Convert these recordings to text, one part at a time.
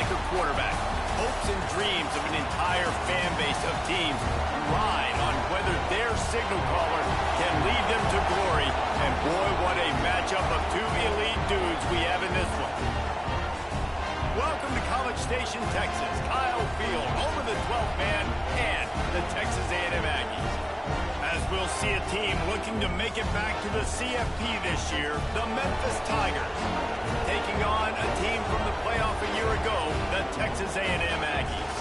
like a quarterback. Hopes and dreams of an entire fan base of teams ride on whether their signal caller can lead them to glory. And boy, what a matchup of two elite dudes we have in this one. Welcome to College Station, Texas. Kyle Field, home of the 12th man and the Texas A&M Aggies. As we'll see a team looking to make it back to the CFP this year, the Memphis Tigers, taking on a team from the playoff a year ago, the Texas A&M Aggies.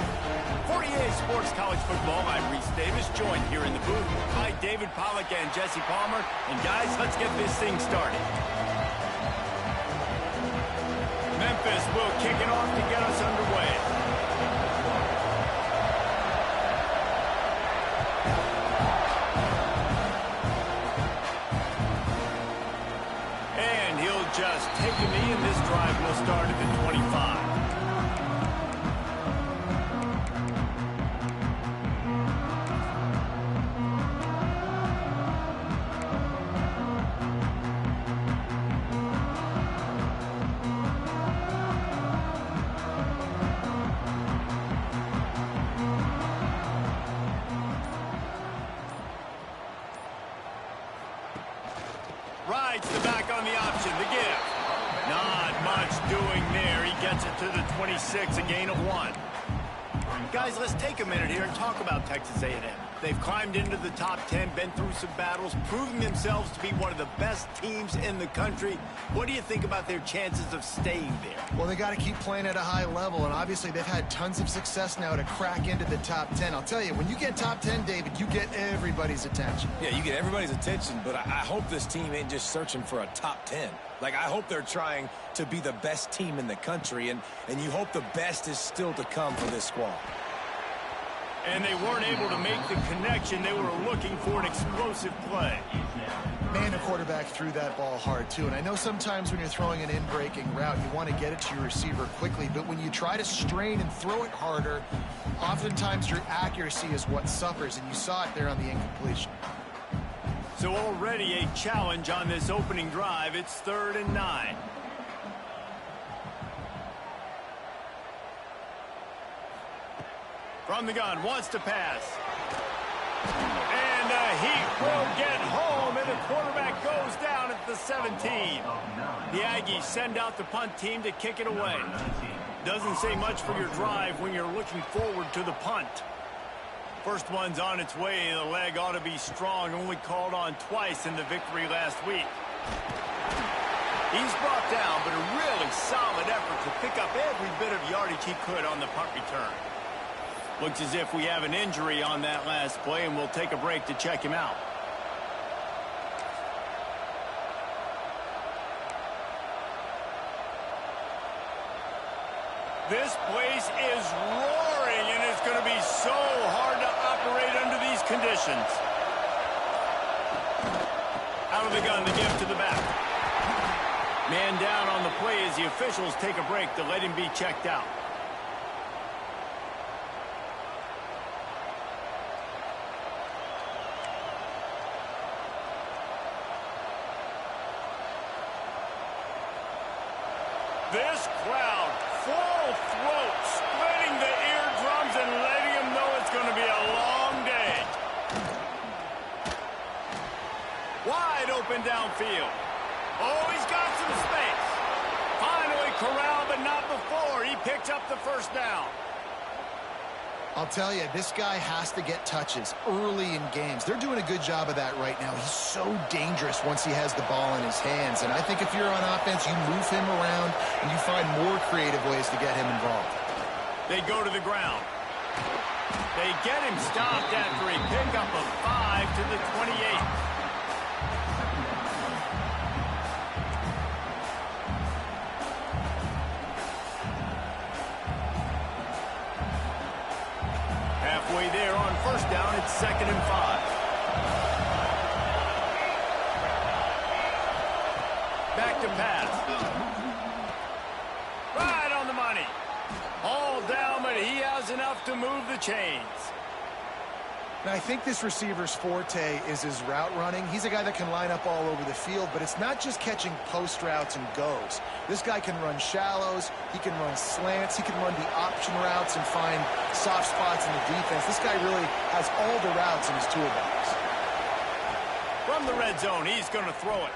For EA Sports College Football, I'm Reese Davis, joined here in the booth by David Pollack and Jesse Palmer. And guys, let's get this thing started. Memphis will kick it off to get us underway. And he'll just take a knee, and this drive will start at the 25. Rides the back on the option, the give. Not much doing there. He gets it to the 26, a gain of 1. Guys, let's take a minute here and talk about Texas A&M. They've climbed into the top 10, been through some battles, proving themselves to be one of the best teams in the country. What do you think about their chances of staying there? Well, they got to keep playing at a high level, and obviously they've had tons of success now to crack into the top 10. I'll tell you, when you get top 10, David, you get everybody's attention. Yeah, you get everybody's attention, but I hope this team ain't just searching for a top 10. Like, I hope they're trying to be the best team in the country, and you hope the best is still to come for this squad. And they weren't able to make the connection. They were looking for an explosive play. Man, the quarterback threw that ball hard, too. And I know sometimes when you're throwing an in-breaking route, you want to get it to your receiver quickly. But when you try to strain and throw it harder, oftentimes your accuracy is what suffers. And you saw it there on the incompletion. So already a challenge on this opening drive. It's 3rd and 9. From the gun, wants to pass. And he will get home, and the quarterback goes down at the 17. The Aggies send out the punt team to kick it away. Doesn't say much for your drive when you're looking forward to the punt. First one's on its way. The leg ought to be strong, only called on twice in the victory last week. He's brought down, but a really solid effort to pick up every bit of yardage he could on the punt return. Looks as if we have an injury on that last play, and we'll take a break to check him out. This place is roaring, and it's going to be so hard to operate under these conditions. Out of the gun, the give to the back. Man down on the play as the officials take a break to let him be checked out. This crowd, full throat, splitting the eardrums and letting them know it's going to be a long day. Wide open downfield. Oh, he's got some space. Finally corralled, but not before. He picks up the first down. I'll tell you, this guy has to get touches early in games. They're doing a good job of that right now. He's so dangerous once he has the ball in his hands. And I think if you're on offense, you move him around and you find more creative ways to get him involved. They go to the ground. They get him stopped after a pickup of 5 to the 28. Halfway there on first down, it's 2nd and 5. Back to pass. Right on the money. All down, but he has enough to move the chains. Now, I think this receiver's forte is his route running. He's a guy that can line up all over the field, but it's not just catching post routes and goes. This guy can run shallows, he can run slants, he can run the option routes and find soft spots in the defense. This guy really has all the routes in his toolbox. From the red zone, he's going to throw it.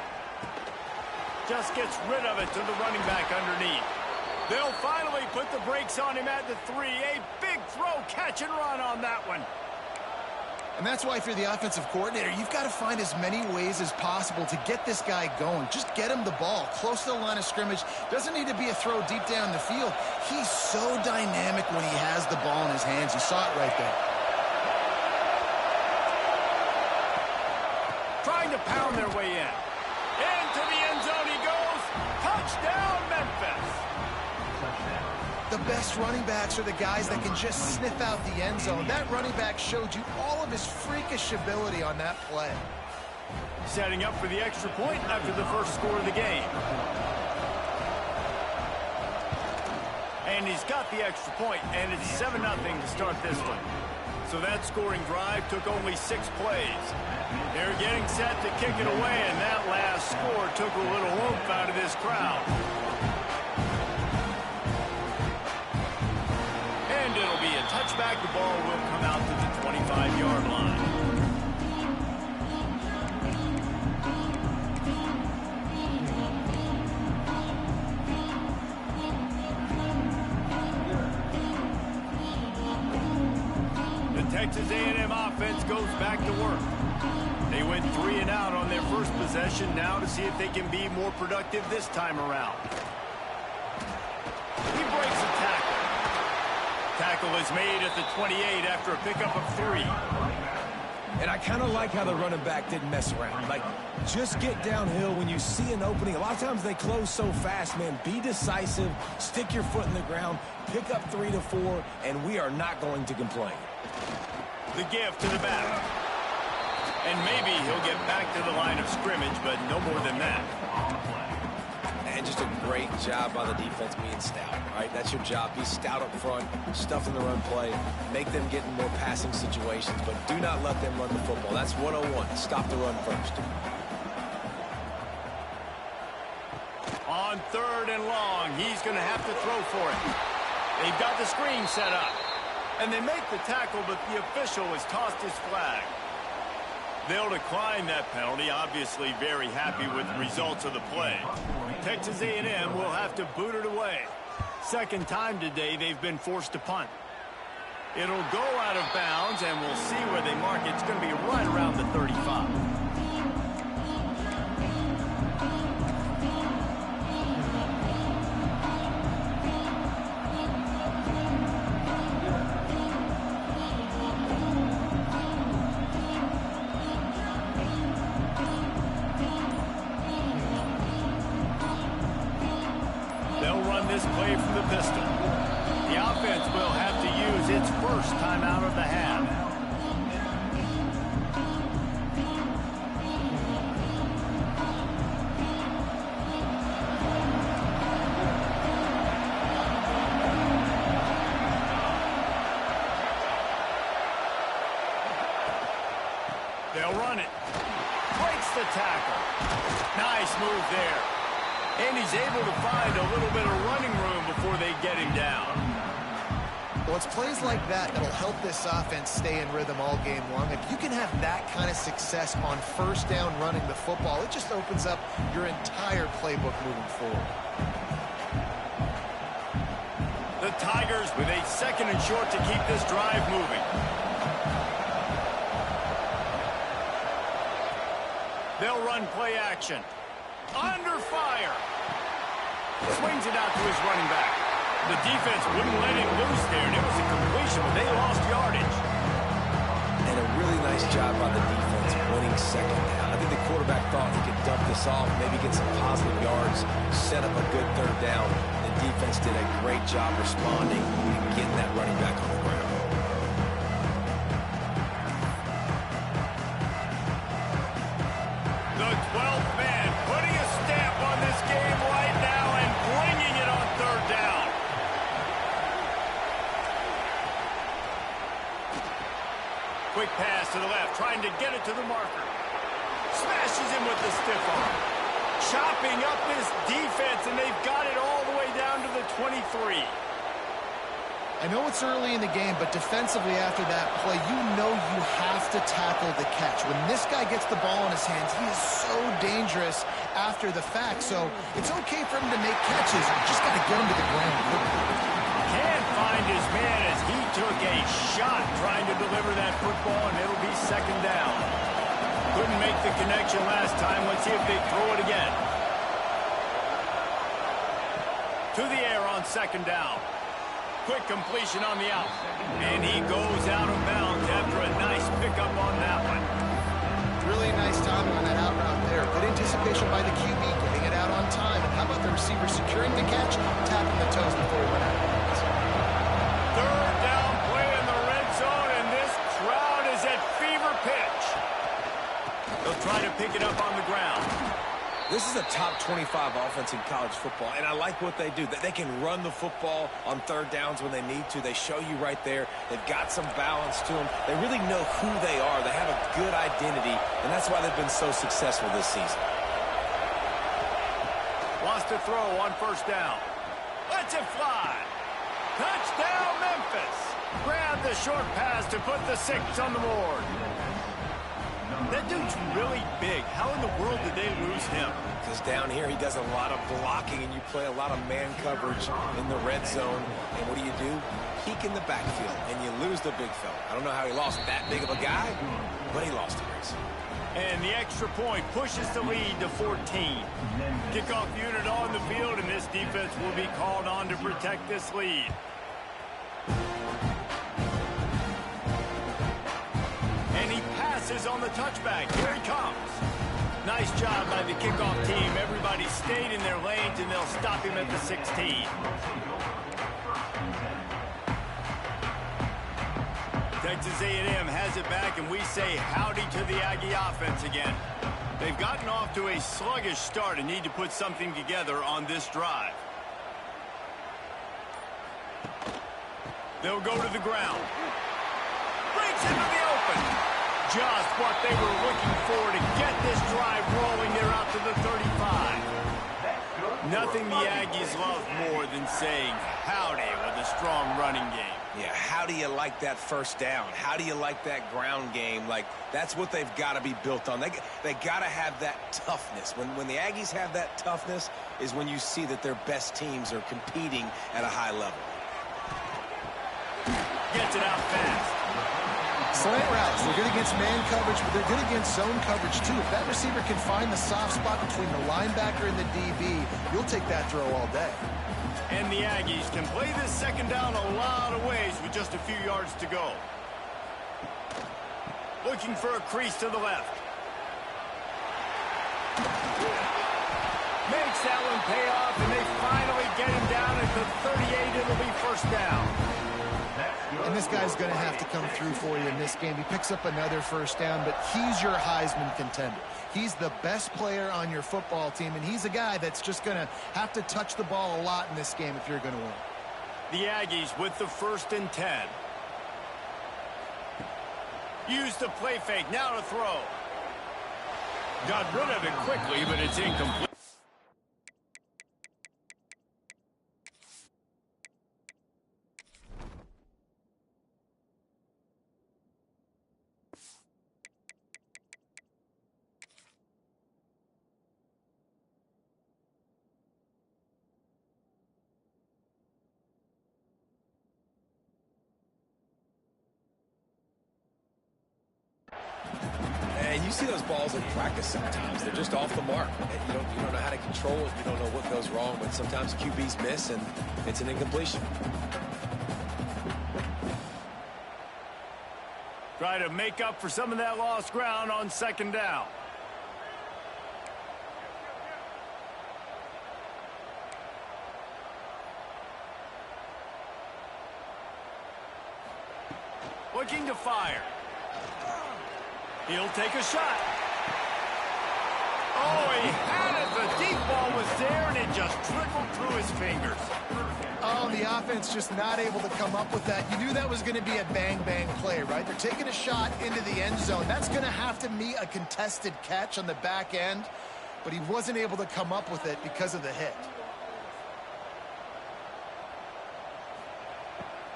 Just gets rid of it to the running back underneath. They'll finally put the brakes on him at the 3. A big throw, catch and run on that one. And that's why if you're the offensive coordinator, you've got to find as many ways as possible to get this guy going. Just get him the ball close to the line of scrimmage. Doesn't need to be a throw deep down the field. He's so dynamic when he has the ball in his hands. You saw it right there. Trying to pound their way in. Into the end zone he goes. Touchdown, Memphis. The best running backs are the guys that can just sniff out the end zone. That running back showed you all of his freakish ability on that play. Setting up for the extra point after the first score of the game. And he's got the extra point, and it's 7-0 to start this one. So that scoring drive took only 6 plays. They're getting set to kick it away, and that last score took a little oomph out of this crowd. And it'll be a touchback. The ball will come out to the 25-yard line. Texas A&M offense goes back to work. They went 3 and out on their first possession, now to see if they can be more productive this time around. He breaks a tackle. Tackle is made at the 28 after a pickup of 3. And I kind of like how the running back didn't mess around. Like, just get downhill when you see an opening. A lot of times they close so fast, man. Be decisive, stick your foot in the ground, pick up 3 to 4, and we are not going to complain. The give to the back. And maybe he'll get back to the line of scrimmage, but no more than that. And just a great job by the defense being stout, right? That's your job. Be stout up front, stuff in the run play, make them get in more passing situations, but do not let them run the football. That's 101. Stop the run first. On 3rd and long, he's going to have to throw for it. They've got the screen set up. And they make the tackle, but the official has tossed his flag. They'll decline that penalty, obviously very happy with the results of the play. Texas A&M will have to boot it away. Second time today they've been forced to punt. It'll go out of bounds, and we'll see where they mark it. It's going to be right around the 35. This play from the pistol. The offense will have to use its first timeout of the half. They'll run it. Breaks the tackle. Nice move there. And he's able to find a little bit of running room before they get him down. Well, it's plays like that that'll help this offense stay in rhythm all game long. If you can have that kind of success on first down running the football, it just opens up your entire playbook moving forward. The Tigers with a 2nd and short to keep this drive moving. They'll run play action. Under fire. Swings it out to his running back. The defense wouldn't let him loose there, and it was a completion, but they lost yardage. And a really nice job by the defense winning 2nd down. I think the quarterback thought he could dump this off, maybe get some positive yards, set up a good 3rd down. The defense did a great job responding and getting that running back on the ground. The 12th man putting a stamp on this game right now and bringing it on 3rd down. Quick pass to the left, trying to get it to the marker. Smashes him with the stiff arm. Chopping up this defense, and they've got it all the way down to the 23. I know it's early in the game, but defensively after that play, you know you have to tackle the catch. When this guy gets the ball in his hands, he is so dangerous after the fact. So it's okay for him to make catches. You just got to get him to the ground quickly. Can't find his man as he took a shot trying to deliver that football, and it'll be second down. Couldn't make the connection last time. Let's see if they throw it again. To the air on second down. Quick completion on the out. And he goes out of bounds after a nice pickup on that one. Really nice timing on that out route there. Good anticipation by the QB, getting it out on time. And how about the receiver securing the catch, tapping the toes before he went out of bounds. Third down play in the red zone, and this crowd is at fever pitch. They'll try to pick it up on the ground. This is a top 25 offense in college football, and I like what they do. They can run the football on third downs when they need to. They show you right there. They've got some balance to them. They really know who they are. They have a good identity, and that's why they've been so successful this season. Wants to throw on first down. Lets it fly. Touchdown, Memphis. Grab the short pass to put the 6 on the board. That dude's really big. How in the world did they lose him? Because down here he does a lot of blocking, and you play a lot of man coverage in the red zone. And what do? Peek in the backfield, and you lose the big fella. I don't know how he lost that big of a guy, but he lost the race. And the extra point pushes the lead to 14. Kickoff unit on the field, and this defense will be called on to protect this lead. And he passes on the touchback. Here he comes. Nice job by the kickoff team. Everybody stayed in their lanes, and they'll stop him at the 16. Texas A&M has it back, and we say howdy to the Aggie offense again. They've gotten off to a sluggish start and need to put something together on this drive. They'll go to the ground. Breaks into the open. Just what they were looking for to get this drive rolling. They're out to the 35. Nothing the Aggies love more than saying howdy with a strong running game. Yeah, how do you like that first down? How do you like that ground game? Like, that's what they've got to be built on. They got to have that toughness. When the Aggies have that toughness is when you see that their best teams are competing at a high level. Gets it out fast. Slant routes, they're good against man coverage, but they're good against zone coverage too. If that receiver can find the soft spot between the linebacker and the DB, you'll take that throw all day. And the Aggies can play this second down a lot of ways with just a few yards to go. Looking for a crease to the left. Makes that one pay off, and they finally get him down at the 38. It'll be first down. And this guy's going to have to come through for you in this game. He picks up another first down, but he's your Heisman contender. He's the best player on your football team, and he's a guy that's just going to have to touch the ball a lot in this game if you're going to win. The Aggies with the 1st and 10. Use the play fake, now to throw. Got rid of it quickly, but it's incomplete. You see those balls in practice sometimes. They're just off the mark. You don't know how to control it. You don't know what goes wrong, but sometimes QBs miss, and it's an incompletion. Try to make up for some of that lost ground on second down. Looking to fire. He'll take a shot. Oh, he had it. The deep ball was there, and it just trickled through his fingers. Oh, the offense just not able to come up with that. You knew that was going to be a bang-bang play, right? They're taking a shot into the end zone. That's going to have to meet a contested catch on the back end, but he wasn't able to come up with it because of the hit.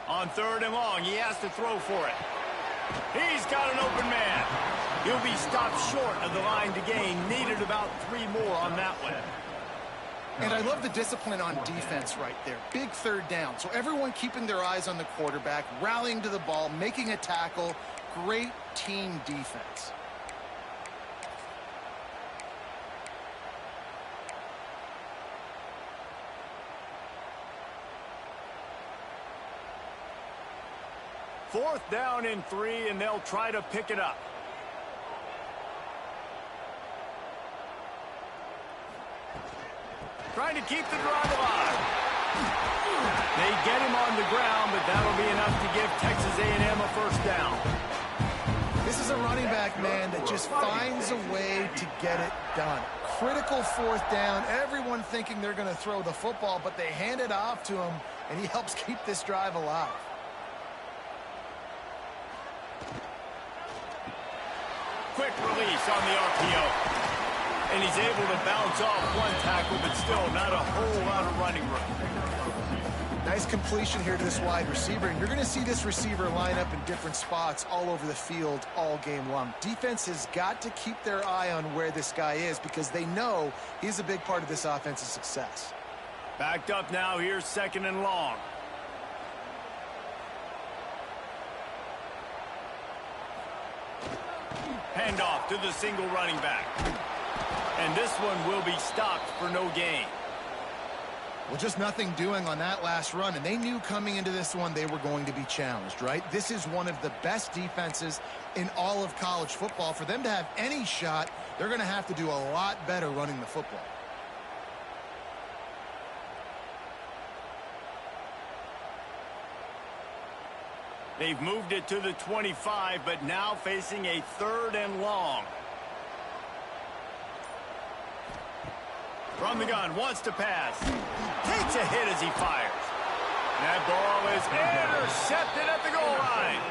On 3rd and long, he has to throw for it. He's got an open man. He'll be stopped short of the line to gain. Needed about 3 more on that one. And I love the discipline on defense right there. Big 3rd down. So everyone keeping their eyes on the quarterback, rallying to the ball, making a tackle. Great team defense. Fourth down and 3, and they'll try to pick it up. Trying to keep the drive alive. They get him on the ground, but that'll be enough to give Texas A&M a first down. This is a running back, man, that just finds a way to get it done. Critical 4th down. Everyone thinking they're going to throw the football, but they hand it off to him, and he helps keep this drive alive. Quick release on the RPO. And he's able to bounce off one tackle, but still not a whole lot of running room. Nice completion here to this wide receiver. And you're going to see this receiver line up in different spots all over the field all game long. Defense has got to keep their eye on where this guy is because they know he's a big part of this offense's success. Backed up now. Here's 2nd and long. Handoff to the single running back. And this one will be stopped for no gain. Well, just nothing doing on that last run, and they knew coming into this one they were going to be challenged, right? This is one of the best defenses in all of college football. For them to have any shot, they're going to have to do a lot better running the football. They've moved it to the 25, but now facing a 3rd and long. From the gun, wants to pass. Takes a hit as he fires. That ball is intercepted at the goal line.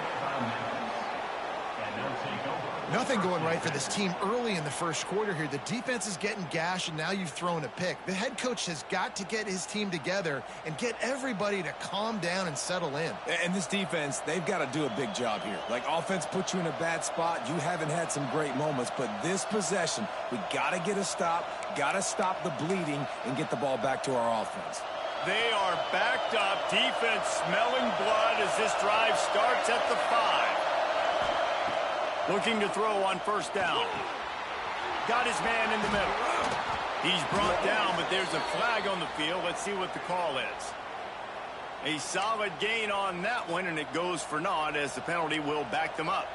Nothing going right for this team early in the first quarter here. The defense is getting gashed, and now you've thrown a pick. The head coach has got to get his team together and get everybody to calm down and settle in. And this defense, they've got to do a big job here. Like, offense puts you in a bad spot. You haven't had some great moments, but this possession, we got to get a stop, got to stop the bleeding, and get the ball back to our offense. They are backed up. Defense smelling blood as this drive starts at the 5. Looking to throw on 1st down. Got his man in the middle. He's brought down, but there's a flag on the field. Let's see what the call is. A solid gain on that one, and it goes for naught as the penalty will back them up.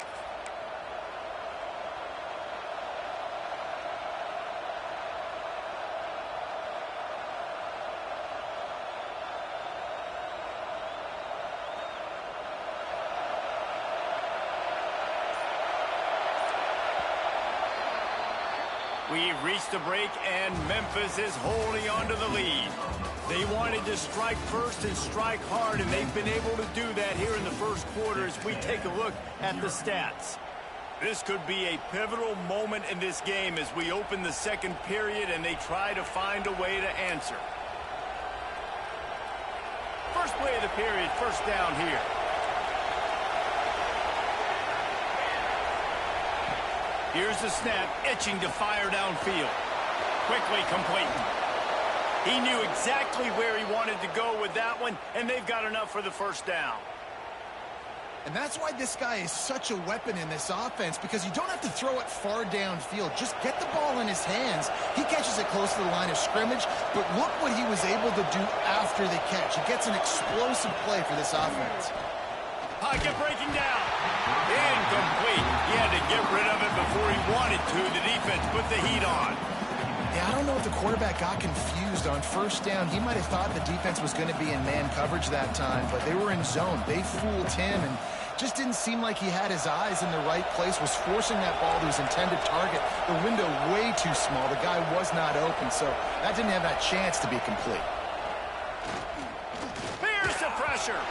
We've reached the break, and Memphis is holding on to the lead. They wanted to strike first and strike hard, and they've been able to do that here in the first quarter as we take a look at the stats. This could be a pivotal moment in this game as we open the 2nd period and they try to find a way to answer. First play of the period, 1st down here. Here's the snap, itching to fire downfield. Quickly complete. He knew exactly where he wanted to go with that one, and they've got enough for the 1st down. And that's why this guy is such a weapon in this offense, because you don't have to throw it far downfield. Just get the ball in his hands. He catches it close to the line of scrimmage, but look what he was able to do after the catch. He gets an explosive play for this offense. Pocket breaking down. Incomplete. He had to get rid of it before he wanted to. The defense put the heat on. Yeah, I don't know if the quarterback got confused on 1st down. He might have thought the defense was going to be in man coverage that time, but they were in zone. They fooled him and just didn't seem like he had his eyes in the right place, was forcing that ball to his intended target. The window way too small. The guy was not open, so that didn't have that chance to be complete. Here's pressure.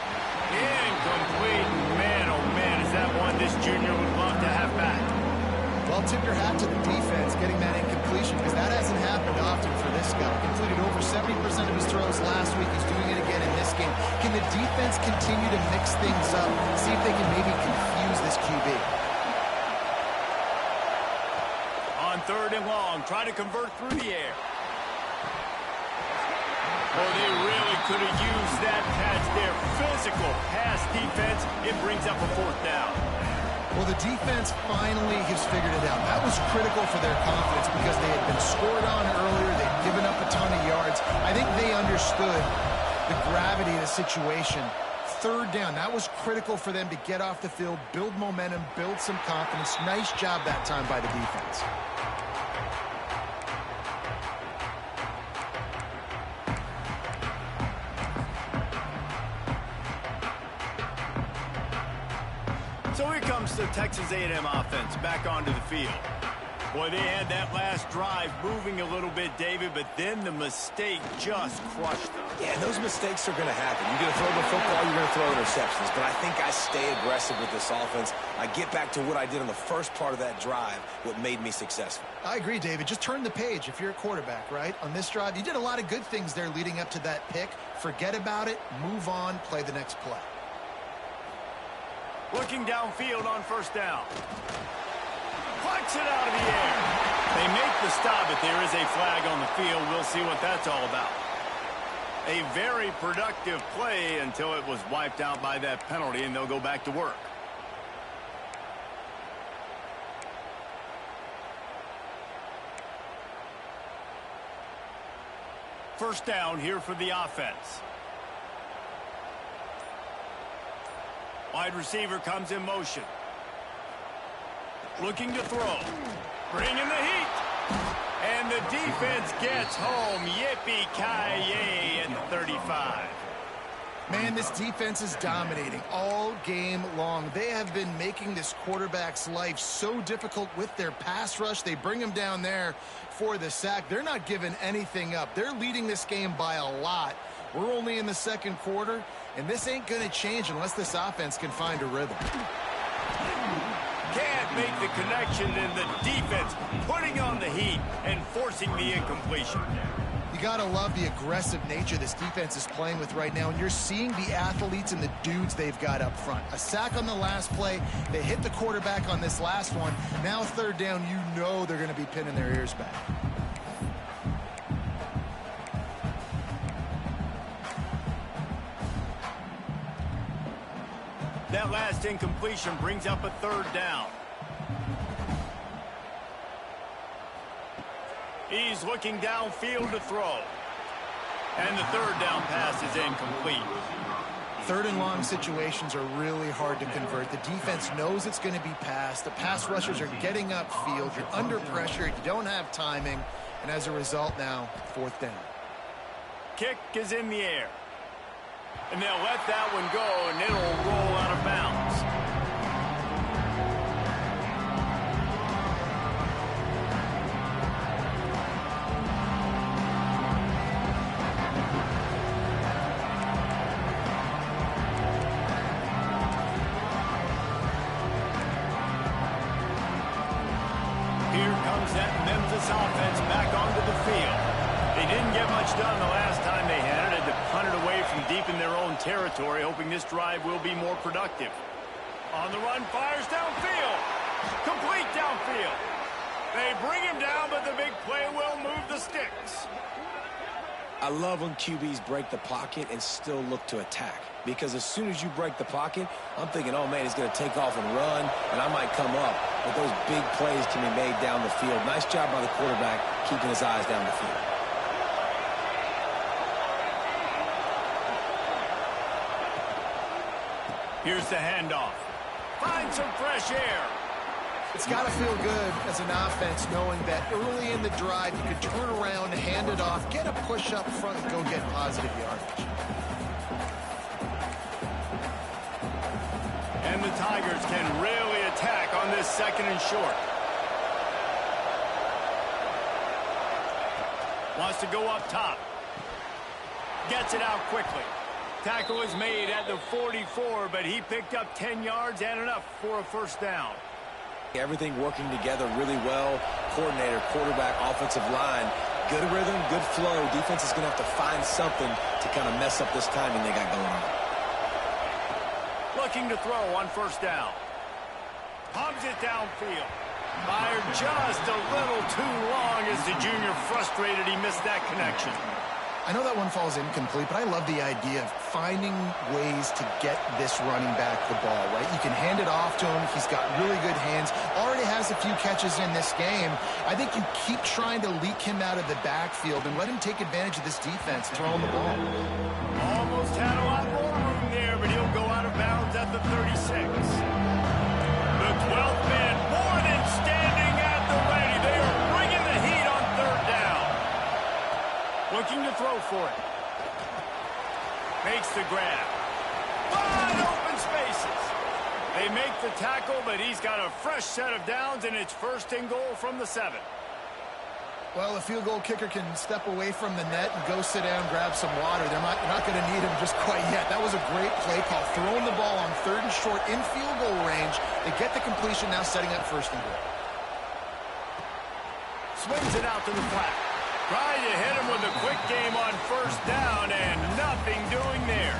Incomplete. Man, oh man, is that one this junior would love to have back. Well, tip your hat to the defense getting that incompletion, because that hasn't happened often for this guy. Completed over 70% of his throws last week. He's doing it again in this game. Can the defense continue to mix things up, see if they can maybe confuse this QB? On 3rd and long, try to convert through the air. Oh, they really could have used that catch there. Physical pass defense. It brings up a 4th down. Well, the defense finally has figured it out. That was critical for their confidence because they had been scored on earlier. They'd given up a ton of yards. I think they understood the gravity of the situation. 3rd down, that was critical for them to get off the field, build momentum, build some confidence. Nice job that time by the defense. So here comes the Texas A&M offense back onto the field. Boy, they had that last drive moving a little bit, David, but then the mistake just crushed them. Yeah, those mistakes are going to happen. You're going to throw the football, you're going to throw interceptions. But I think I stay aggressive with this offense. I get back to what I did on the first part of that drive, what made me successful. I agree, David. Just turn the page if you're a quarterback, right? On this drive, you did a lot of good things there leading up to that pick. Forget about it, move on, play the next play. Looking downfield on 1st down. Flex it out of the air. They make the stop, but there is a flag on the field. We'll see what that's all about. A very productive play until it was wiped out by that penalty, and they'll go back to work. First down here for the offense. Wide receiver comes in motion. Looking to throw. Bringing the heat. And the defense gets home. Yippee-ki-yay at the 35. Man, this defense is dominating all game long. They have been making this quarterback's life so difficult with their pass rush. They bring him down there for the sack. They're not giving anything up. They're leading this game by a lot. We're only in the 2nd quarter, and this ain't going to change unless this offense can find a rhythm. Can't make the connection, and the defense putting on the heat and forcing the incompletion. You got to love the aggressive nature this defense is playing with right now, and you're seeing the athletes and the dudes they've got up front. A sack on the last play. They hit the quarterback on this last one. Now 3rd down, you know they're going to be pinning their ears back. That last incompletion brings up a 3rd down. He's looking downfield to throw. And the 3rd down pass is incomplete. 3rd and long situations are really hard to convert. The defense knows it's going to be passed. The pass rushers are getting upfield. You're under pressure. You don't have timing. And as a result now, 4th down. Kick is in the air. And they'll let that one go, and it'll roll out of bounds. Here comes that Memphis offense back onto the field. They didn't get much done the last time they had it. Had to punt it away from deep in their own territory, hoping this drive will be more productive. On the run, fires downfield. Complete downfield. They bring him down, but the big play will move the sticks. I love when QBs break the pocket and still look to attack. Because as soon as you break the pocket, I'm thinking, oh, man, he's going to take off and run, and I might come up. But those big plays can be made down the field. Nice job by the quarterback keeping his eyes down the field. Here's the handoff. Find some fresh air. It's got to feel good as an offense knowing that early in the drive you could turn around, hand it off, get a push up front, and go get positive yardage. And the Tigers can really attack on this 2nd and short. Wants to go up top. Gets it out quickly. Tackle is made at the 44, but he picked up 10 yards and enough for a first down. Everything working together really well. Coordinator, quarterback, offensive line. Good rhythm, good flow. Defense is going to have to find something to kind of mess up this timing they got going on. Looking to throw on first down. Pumps it downfield. Fired just a little too long as the junior frustrated he missed that connection. I know that one falls incomplete, but I love the idea of finding ways to get this running back the ball, right? You can hand it off to him. He's got really good hands. Already has a few catches in this game. I think you keep trying to leak him out of the backfield and let him take advantage of this defense throwing the ball. Almost had a lot more room there, but he'll go out of bounds at the 36. The 12th man more than standing at the ready. They are bringing the heat on third down. Looking to throw for it. Makes the grab. Wide open spaces. They make the tackle, but he's got a fresh set of downs, and it's first and goal from the 7. Well, a field goal kicker can step away from the net and go sit down, grab some water. They're not going to need him just quite yet. That was a great play call. Throwing the ball on 3rd and short in field goal range. They get the completion, now setting up first and goal. Swings it out to the flat. Trying to hit him with a quick game on first down, and nothing doing there.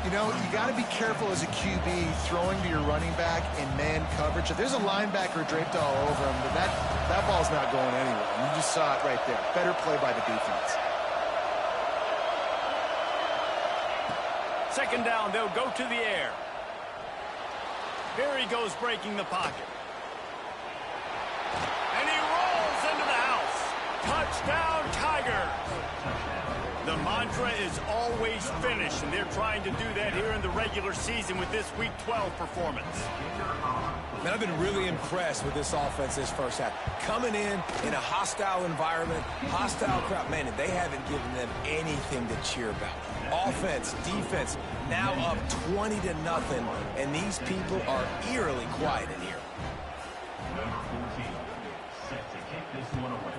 You know, you got to be careful as a QB throwing to your running back in man coverage. If there's a linebacker draped all over him, that ball's not going anywhere. And you just saw it right there. Better play by the defense. Second down, they'll go to the air. Here he goes breaking the pocket. And he rolls into the house. Touchdown, Tigers. The mantra is always finish, and they're trying to do that here in the regular season with this Week 12 performance. Man, I've been really impressed with this offense this first half. Coming in a hostile environment, hostile crowd, man, they haven't given them anything to cheer about. Offense, defense, now up 20-0, and these people are eerily quiet in here. Set to kick this one away.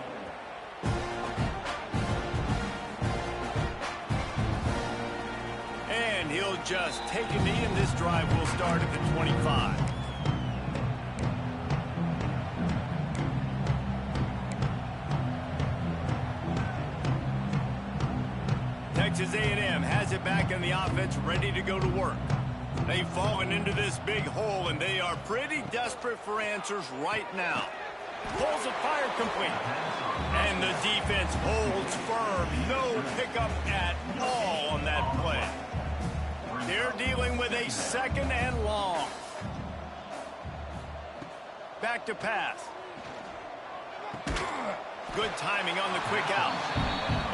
And he'll just take a knee, and this drive will start at the 25. Texas A&M has it back in the offense, ready to go to work. They've fallen into this big hole, and they are pretty desperate for answers right now. Pulls it, fired complete. And the defense holds firm. No pickup at all on that play. They're dealing with a second and long. Back to pass. Good timing on the quick out.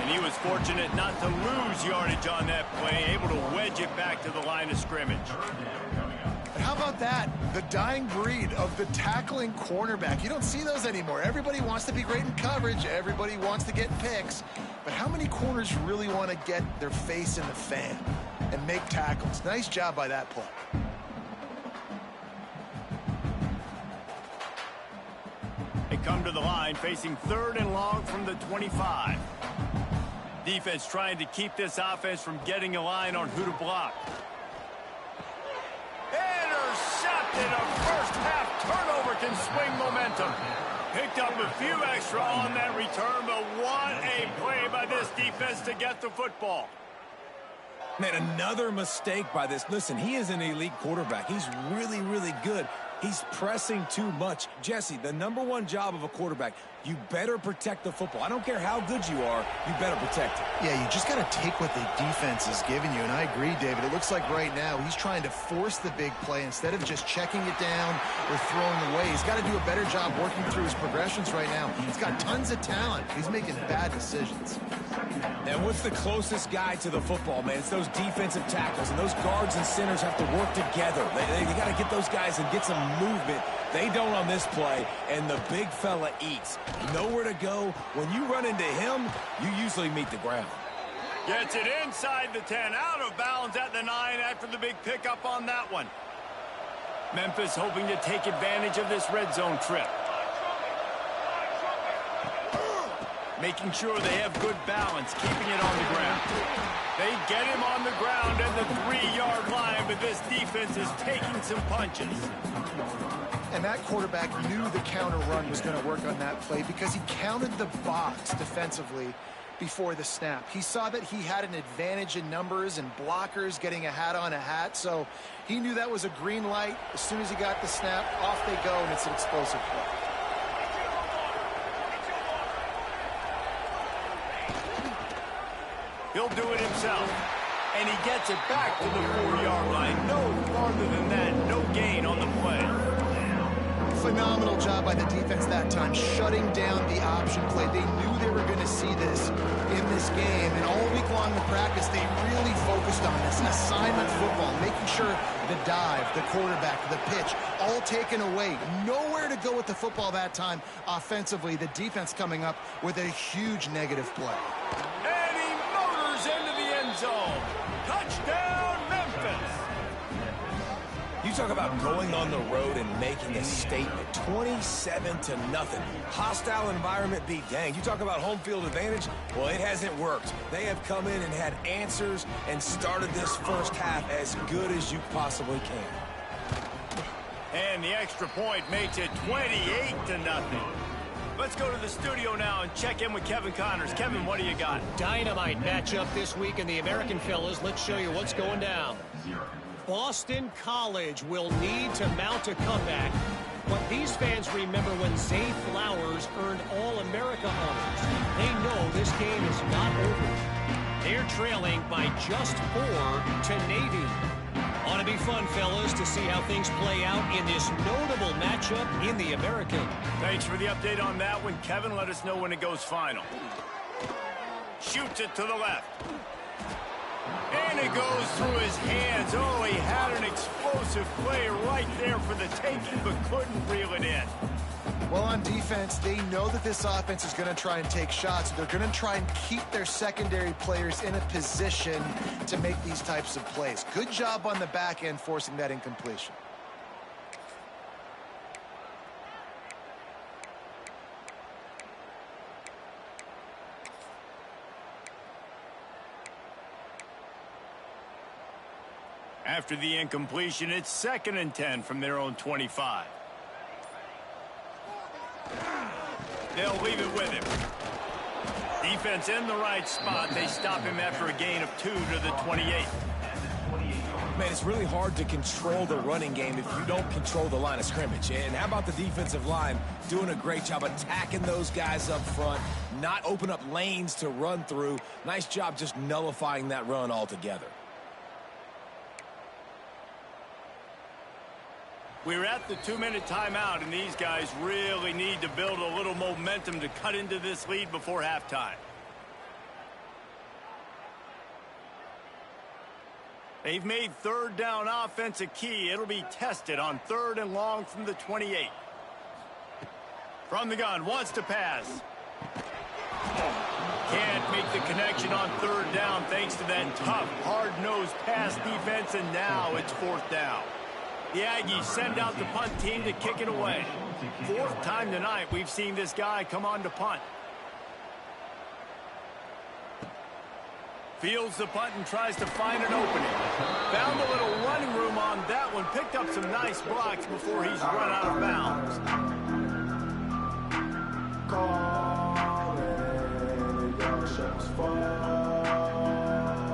And he was fortunate not to lose yardage on that play, able to wedge it back to the line of scrimmage. But how about that? The dying breed of the tackling cornerback. You don't see those anymore. Everybody wants to be great in coverage. Everybody wants to get picks. But how many corners really want to get their face in the fan and make tackles? Nice job by that play. They come to the line facing 3rd and long from the 25. Defense trying to keep this offense from getting a line on who to block. Intercepted. A first half turnover can swing momentum. Picked up a few extra on that return, but what a play by this defense to get the football. Man, another mistake by this. Listen, he is an elite quarterback. He's really, really good. He's pressing too much. Jesse, the #1 job of a quarterback, you better protect the football. I don't care how good you are, you better protect it. Yeah, you just got to take what the defense is giving you, and I agree, David. It looks like right now he's trying to force the big play instead of just checking it down or throwing away. He's got to do a better job working through his progressions right now. He's got tons of talent. He's making bad decisions. And what's the closest guy to the football, man? It's those defensive tackles, and those guards and centers have to work together. They got to get those guys and get some movement. They don't on this play, and the big fella eats. Nowhere to go. When you run into him, you usually meet the ground. Gets it inside the 10, out of bounds at the 9 after the big pickup on that one. Memphis hoping to take advantage of this red zone trip. making sure they have good balance, keeping it on the ground. They get him on the ground at the 3-yard line, but this defense is taking some punches. And that quarterback knew the counter run was going to work on that play because he counted the box defensively before the snap. He saw that he had an advantage in numbers and blockers getting a hat on a hat, so he knew that was a green light. As soon as he got the snap, off they go, and it's an explosive play. He'll do it himself, and he gets it back to the 4-yard line. No farther than that, no gain on the play. Phenomenal job by the defense that time, shutting down the option play. They knew they were going to see this in this game, and all week long in practice, they really focused on this. Assignment football, making sure the dive, the quarterback, the pitch, all taken away. Nowhere to go with the football that time offensively. The defense coming up with a huge negative play. And he motors into the end zone. Touchdown, Memphis. You talk about going on the road and making a statement. 27-0. Hostile environment be danged. You talk about home field advantage. Well, it hasn't worked. They have come in and had answers and started this first half as good as you possibly can. And the extra point makes it 28-0. Let's go to the studio now and check in with Kevin Connors. Kevin, what do you got? Dynamite matchup this week in the American, fellas. Let's show you what's going down. Boston College will need to mount a comeback, but these fans remember when Zay Flowers earned All-America honors. They know this game is not over. They're trailing by just 4 to Navy. Ought to be fun, fellas, to see how things play out in this notable matchup in the American. Thanks for the update on that one, Kevin. Let us know when it goes final. Shoots it to the left. And it goes through his hands. Oh, he had an explosive play right there for the taking, but couldn't reel it in. Well, on defense, they know that this offense is going to try and take shots. They're going to try and keep their secondary players in a position to make these types of plays. Good job on the back end forcing that incompletion. After the incompletion, it's 2nd and 10 from their own 25. They'll leave it with him. Defense in the right spot. They stop him after a gain of 2 to the 28. Man, it's really hard to control the running game if you don't control the line of scrimmage. And how about the defensive line doing a great job attacking those guys up front, not open up lanes to run through. Nice job just nullifying that run altogether. We're at the 2-minute timeout, and these guys really need to build a little momentum to cut into this lead before halftime. They've made 3rd down offense a key. It'll be tested on 3rd and long from the 28. From the gun, wants to pass. Can't make the connection on 3rd down thanks to that tough, hard-nosed pass defense, and now it's 4th down. The Aggies send out the punt team to kick it away. 4th time tonight we've seen this guy come on to punt. Fields the punt and tries to find an opening. Found a little running room on that one. Picked up some nice blocks before he's run out of bounds.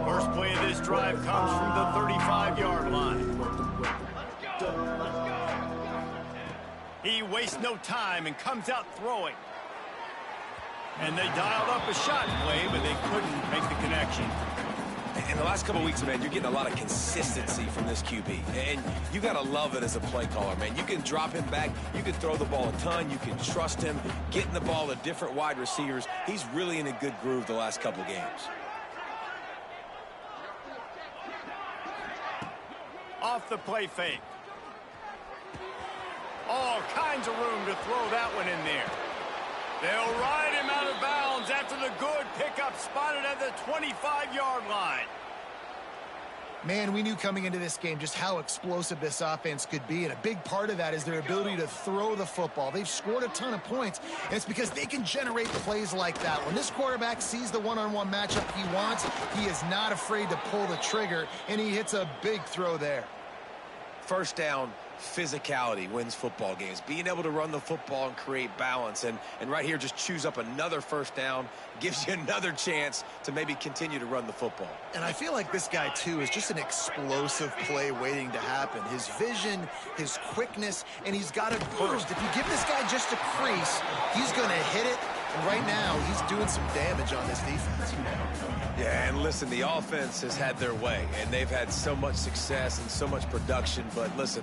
First play of this drive comes from the 35-yard line. He wastes no time and comes out throwing. And they dialed up a shot play, but they couldn't make the connection. In the last couple weeks, man, you're getting a lot of consistency from this QB. And you got to love it as a play caller, man. You can drop him back. You can throw the ball a ton. You can trust him, getting the ball to different wide receivers. He's really in a good groove the last couple games. Off the play fake. All kinds of room to throw that one in there. They'll ride him out of bounds after the good pickup spotted at the 25-yard line. Man, we knew coming into this game just how explosive this offense could be, and a big part of that is their ability to throw the football. They've scored a ton of points, and it's because they can generate plays like that. When this quarterback sees the one-on-one matchup he wants, he is not afraid to pull the trigger, and he hits a big throw there. First down, physicality wins football games. Being able to run the football and create balance. And right here, just choose up another first down, gives you another chance to maybe continue to run the football. And I feel like this guy, too, is just an explosive play waiting to happen. His vision, his quickness, and he's got a burst. If you give this guy just a crease, he's going to hit it. And right now, he's doing some damage on this defense. Yeah, and listen, the offense has had their way, and they've had so much success and so much production. But listen,